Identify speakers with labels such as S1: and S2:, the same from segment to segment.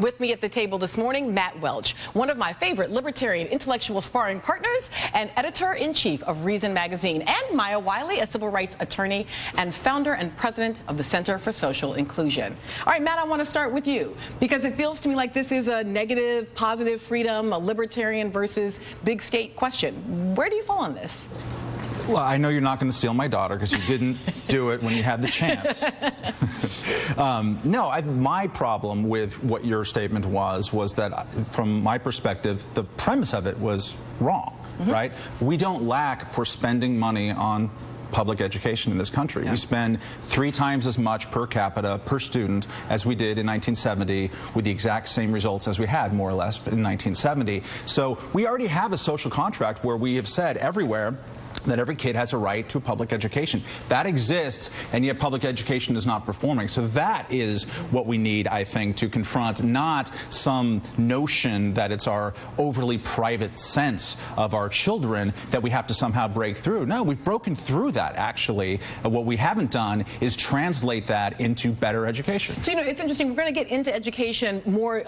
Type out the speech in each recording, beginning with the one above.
S1: And with me at the table this morning, Matt Welch, one of my favorite libertarian intellectual sparring partners and editor-in-chief of Reason magazine, and Maya Wiley, a civil rights attorney and founder and president of the Center for Social Inclusion. All right, Matt, I want to start with you because it feels to me like this is a negative, positive freedom, a libertarian versus big state question. Where do you fall on this?
S2: Well, I know you're not going to steal my daughter because you didn't do it when you had the chance. My problem with what your statement was that, from my perspective, the premise of it was wrong, right? We don't lack for spending money on public education in this country. Yeah. We spend 3 times as much per capita per student as we did in 1970, with the exact same results as we had, more or less, in 1970. So we already have a social contract where we have said everywhere that every kid has a right to a public education. That exists, and yet public education is not performing. So that is what we need, I think, to confront, not some notion that it's our overly private sense of our children that we have to somehow break through. No, we've broken through that, actually. What we haven't done is translate that into better education.
S1: So, it's interesting. We're going to get into education more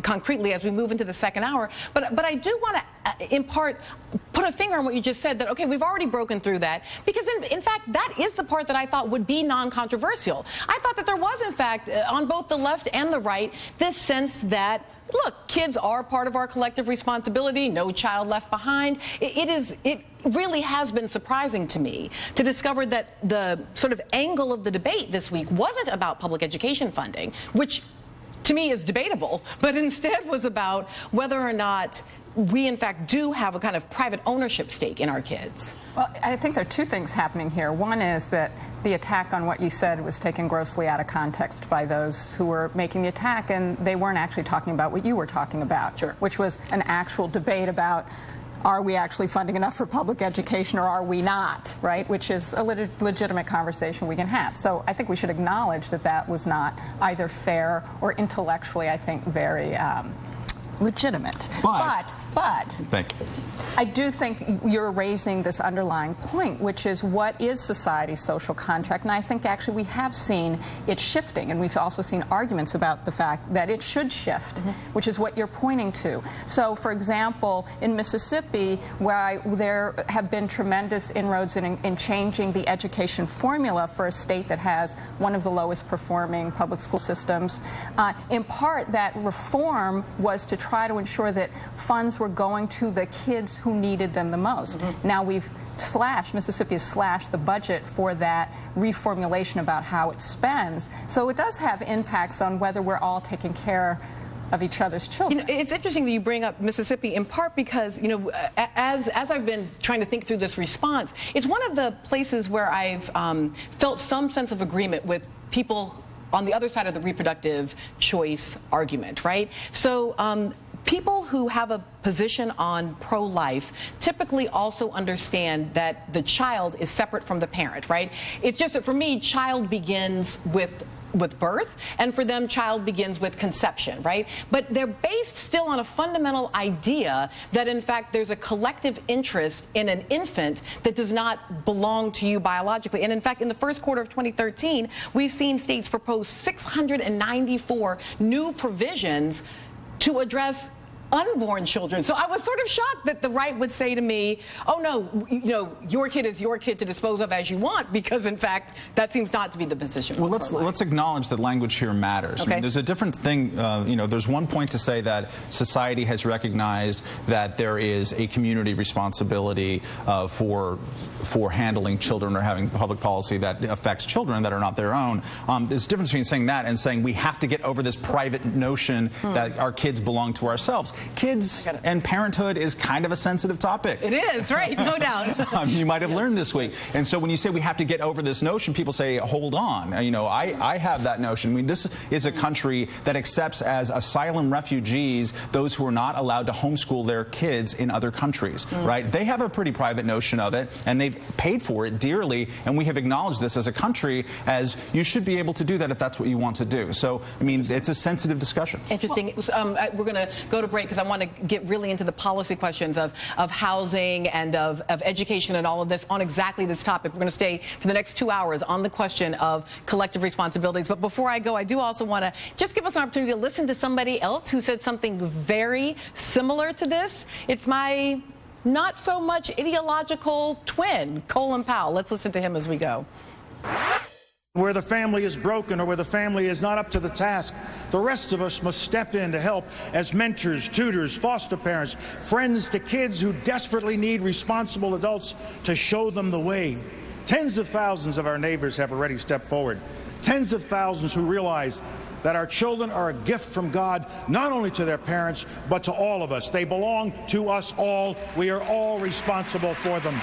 S1: concretely as we move into the second hour. But I do want to, in part, put a finger on what you just said, that, okay, we've already broken through that, because in fact that is the part that I thought would be non-controversial. I thought that there was, in fact, on both the left and the right, this sense that, look, kids are part of our collective responsibility, no child left behind. It really has been surprising to me to discover that the sort of angle of the debate this week wasn't about public education funding, which to me is debatable, but instead was about whether or not we, in fact, do have a kind of private ownership stake in our kids.
S3: Well, I think there are 2 things happening here. One is that the attack on what you said was taken grossly out of context by those who were making the attack, and they weren't actually talking about what you were talking about,
S1: sure,
S3: which was an actual debate about, are we actually funding enough for public education or are we not, right? Which is a legitimate conversation we can have. So I think we should acknowledge that that was not either fair or intellectually, I think, very legitimate. But
S2: thank you.
S3: I do think you're raising this underlying point, which is, what is society's social contract? And I think actually we have seen it shifting, and we've also seen arguments about the fact that it should shift, which is what you're pointing to. So, for example, in Mississippi, where there have been tremendous inroads in changing the education formula for a state that has one of the lowest performing public school systems, in part that reform was to try to ensure that funds were going to the kids who needed them the most. Now Mississippi has slashed the budget for that reformulation about how it spends. So it does have impacts on whether we're all taking care of each other's children.
S1: It's interesting that you bring up Mississippi, in part because, as I've been trying to think through this response, it's one of the places where I've felt some sense of agreement with people on the other side of the reproductive choice argument, right? So people who have a position on pro-life typically also understand that the child is separate from the parent, right? It's just that for me, child begins with birth, and for them, child begins with conception, right? But they're based still on a fundamental idea that, in fact, there's a collective interest in an infant that does not belong to you biologically. And in fact, in the first quarter of 2013, we've seen states propose 694 new provisions to address unborn children. So I was sort of shocked that the right would say to me, oh no, your kid is your kid to dispose of as you want, because in fact that seems not to be the position.
S2: Well, let's acknowledge that language here matters.
S1: Okay.
S2: I mean, there's a different thing, there's one point to say that society has recognized that there is a community responsibility for handling children or having public policy that affects children that are not their own. There's a difference between saying that and saying we have to get over this private notion that our kids belong to ourselves. Kids and parenthood is kind of a sensitive topic.
S1: It is, right? No doubt.
S2: You might have learned this week. And so when you say we have to get over this notion, people say, hold on. I have that notion. I mean, this is a country that accepts as asylum refugees those who are not allowed to homeschool their kids in other countries, right? They have a pretty private notion of it, and they've paid for it dearly, and we have acknowledged this as a country as you should be able to do that if that's what you want to do. So, I mean, it's a sensitive discussion.
S1: Interesting. We're going to go to break. because I want to get really into the policy questions of housing and of education and all of this on exactly this topic. We're going to stay for the next 2 hours on the question of collective responsibilities. But before I go, I do also want to just give us an opportunity to listen to somebody else who said something very similar to this. It's my not so much ideological twin, Colin Powell. Let's listen to him as we go.
S4: Where the family is broken or where the family is not up to the task, the rest of us must step in to help as mentors, tutors, foster parents, friends to kids who desperately need responsible adults to show them the way. Tens of thousands of our neighbors have already stepped forward. Tens of thousands who realize that our children are a gift from God, not only to their parents, but to all of us. They belong to us all. We are all responsible for them.